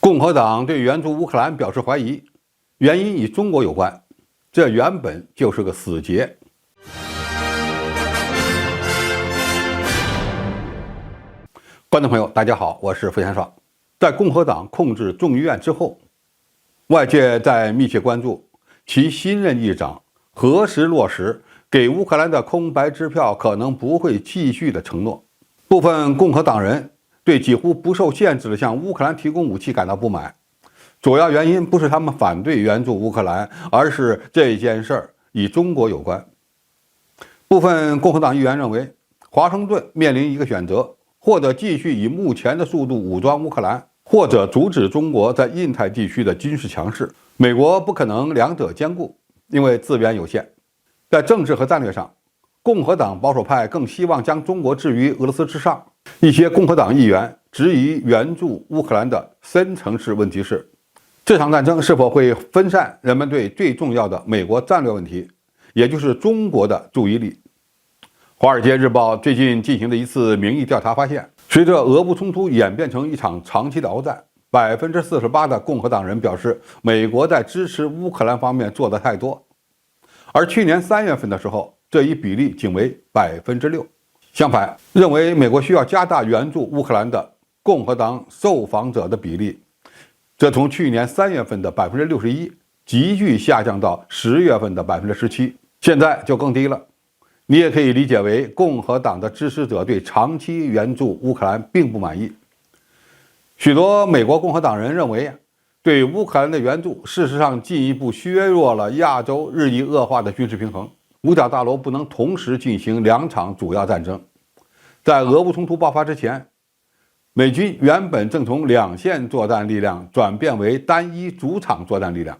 共和党对援助乌克兰表示怀疑，原因与中国有关，这原本就是个死结。观众朋友，大家好，我是付贤爽。在共和党控制众议院之后，外界在密切关注其新任议长何时落实给乌克兰的空白支票可能不会继续的承诺。部分共和党人对几乎不受限制的向乌克兰提供武器感到不满，主要原因不是他们反对援助乌克兰，而是这件事与中国有关。部分共和党议员认为，华盛顿面临一个选择，或者继续以目前的速度武装乌克兰，或者阻止中国在印太地区的军事强势。美国不可能两者兼顾，因为资源有限。在政治和战略上，共和党保守派更希望将中国置于俄罗斯之上。一些共和党议员质疑援助乌克兰的深层次问题是，这场战争是否会分散人们对最重要的美国战略问题，也就是中国的注意力。《华尔街日报》最近进行的一次民意调查发现，随着俄乌冲突演变成一场长期的鏖战，48%的共和党人表示美国在支持乌克兰方面做得太多，而去年3月份的时候，这一比例仅为6%。相反，认为美国需要加大援助乌克兰的共和党受访者的比例，则从去年3月份的61%急剧下降到10月份的17%，现在就更低了。你也可以理解为共和党的支持者对长期援助乌克兰并不满意。许多美国共和党人认为，对乌克兰的援助事实上进一步削弱了亚洲日益恶化的军事平衡。五角大楼不能同时进行2场主要战争。在俄乌冲突爆发之前，美军原本正从2线作战力量转变为单一主场作战力量，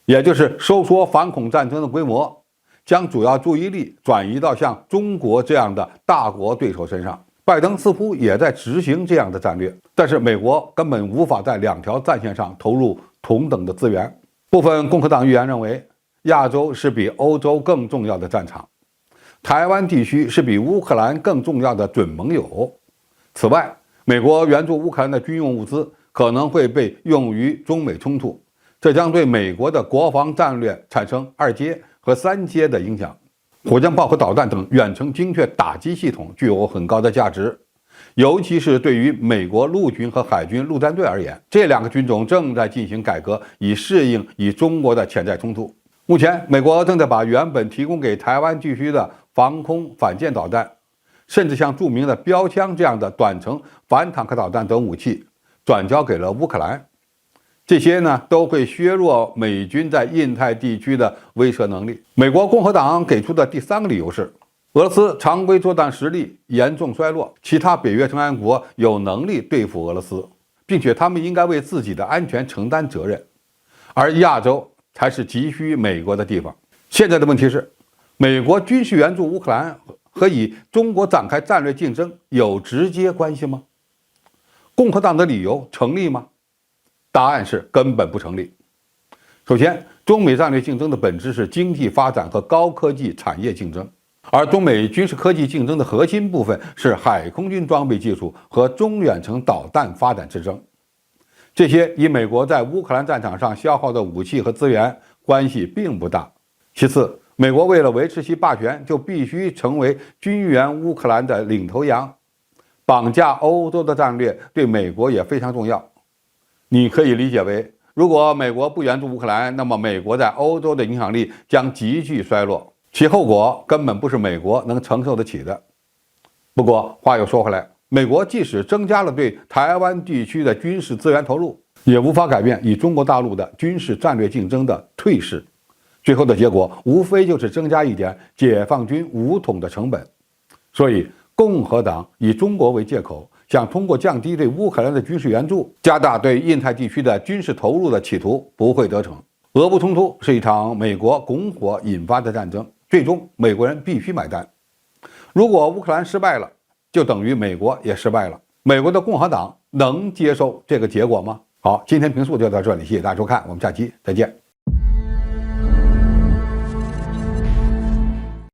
也就是收缩反恐战争的规模，将主要注意力转移到像中国这样的大国对手身上。拜登似乎也在执行这样的战略，但是美国根本无法在2条战线上投入同等的资源。部分共和党议员认为，亚洲是比欧洲更重要的战场，台湾地区是比乌克兰更重要的准盟友。此外，美国援助乌克兰的军用物资可能会被用于中美冲突，这将对美国的国防战略产生2阶和3阶的影响。火箭炮和导弹等远程精确打击系统具有很高的价值，尤其是对于美国陆军和海军陆战队而言，这2个军种正在进行改革，以适应与中国的潜在冲突。目前，美国正在把原本提供给台湾地区的防空反舰导弹，甚至像著名的标枪这样的短程反坦克导弹等武器，转交给了乌克兰。这些呢，都会削弱美军在印太地区的威慑能力。美国共和党给出的第3个理由是，俄罗斯常规作战实力严重衰落，其他北约成员国有能力对付俄罗斯，并且他们应该为自己的安全承担责任，而亚洲才是急需美国的地方。现在的问题是，美国军事援助乌克兰和与中国展开战略竞争有直接关系吗？共和党的理由成立吗？答案是根本不成立。首先，中美战略竞争的本质是经济发展和高科技产业竞争，而中美军事科技竞争的核心部分是海空军装备技术和中远程导弹发展之争。这些与美国在乌克兰战场上消耗的武器和资源关系并不大。其次，美国为了维持其霸权，就必须成为军援乌克兰的领头羊，绑架欧洲的战略对美国也非常重要。你可以理解为，如果美国不援助乌克兰，那么美国在欧洲的影响力将急剧衰落，其后果根本不是美国能承受得起的。不过话又说回来，美国即使增加了对台湾地区的军事资源投入，也无法改变与中国大陆的军事战略竞争的退势。最后的结果无非就是增加一点解放军武统的成本。所以共和党以中国为借口，想通过降低对乌克兰的军事援助，加大对印太地区的军事投入的企图不会得逞。俄乌冲突是一场美国拱火引发的战争，最终美国人必须买单。如果乌克兰失败了，就等于美国也失败了。美国的共和党能接受这个结果吗？好，今天评述就到这里，谢谢大家收看，我们下期再见。